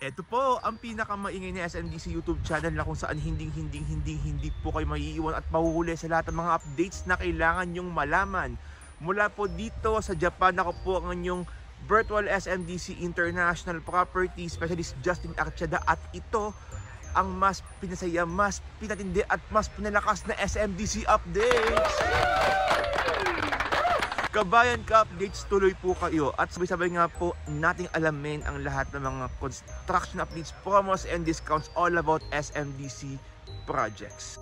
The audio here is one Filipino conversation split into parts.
Ito po ang pinakamaingay na SMDC YouTube channel na kung saan hindi po kayo maiiwan at mahuhuli sa lahat ng mga updates na kailangan nyong malaman. Mula po dito sa Japan, ako po ang inyong virtual SMDC International Property Specialist Justin Archeda, at ito ang mas pinasaya, mas pinatindi at mas pinalakas na SMDC updates. Kabayan Ka Updates, tuloy po kayo at sabay-sabay nga po nating alamin ang lahat ng mga construction updates, promos and discounts all about SMDC projects.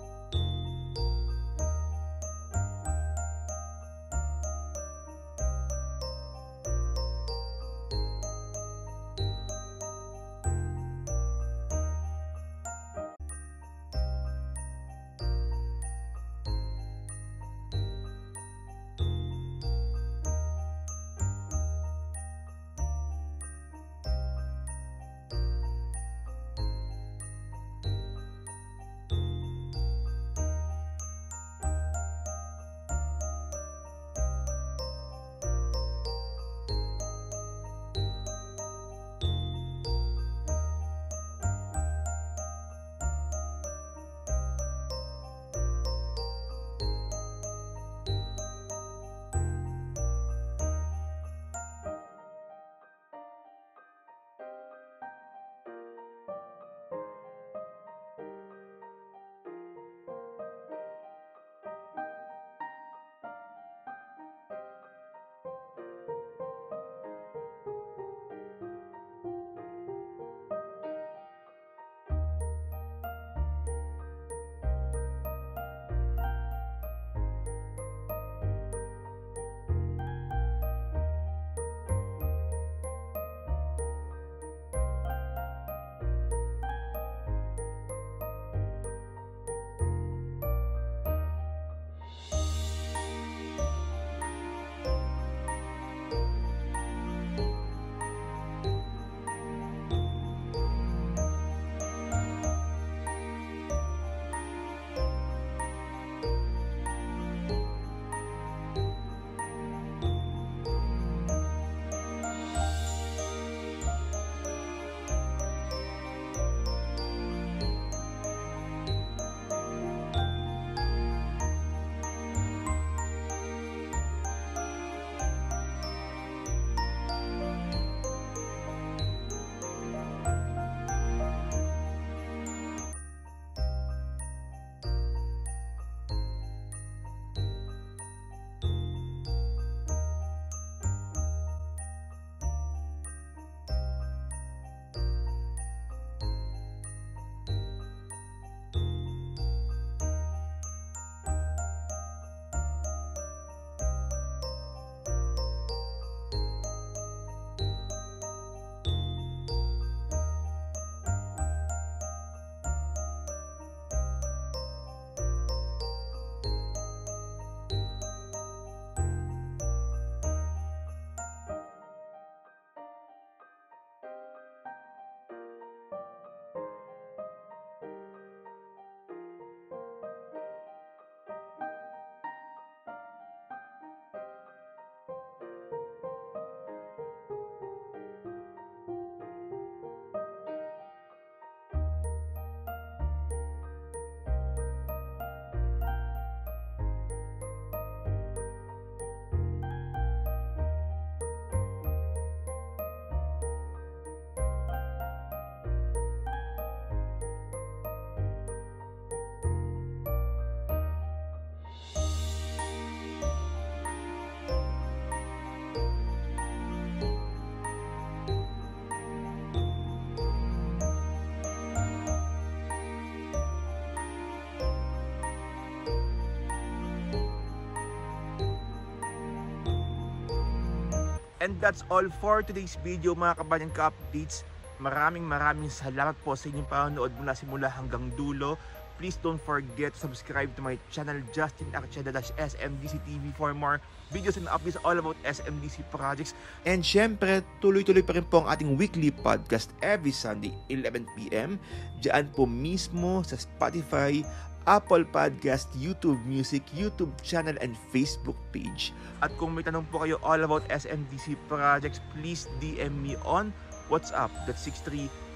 And that's all for today's video, mga Kabayan Ka Updates. Maraming salamat po sa inyong panonood mula simula hanggang dulo. Please don't forget to subscribe to my channel, Justin Archeda-SMDC TV, for more videos and updates all about SMDC projects. And syempre, tuloy-tuloy pa rin po ang ating weekly podcast every Sunday, 11 PM. Diyan po mismo sa Spotify, Apple Podcast, YouTube Music, YouTube channel, and Facebook page. At kung may tanong po kayo all about SMDC projects, please DM me on WhatsApp. That's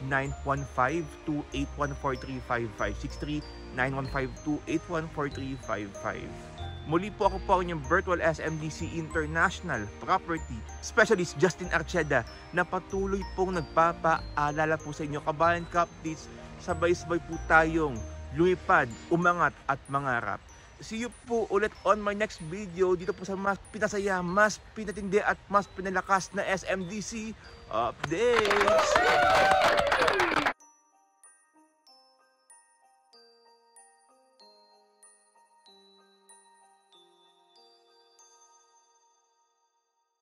63915281435. 63915281435. Muli po ako po ang inyong virtual SMDC International Property Specialist Justin Archeda na patuloy pong nagpapaalala po sa inyo, kabayan ka updates, sabay-sabay po tayong lumipad, umangat at mangarap. See you po ulit on my next video dito po sa mas pinasaya, mas pinatindi at mas pinalakas na SMDC Updates!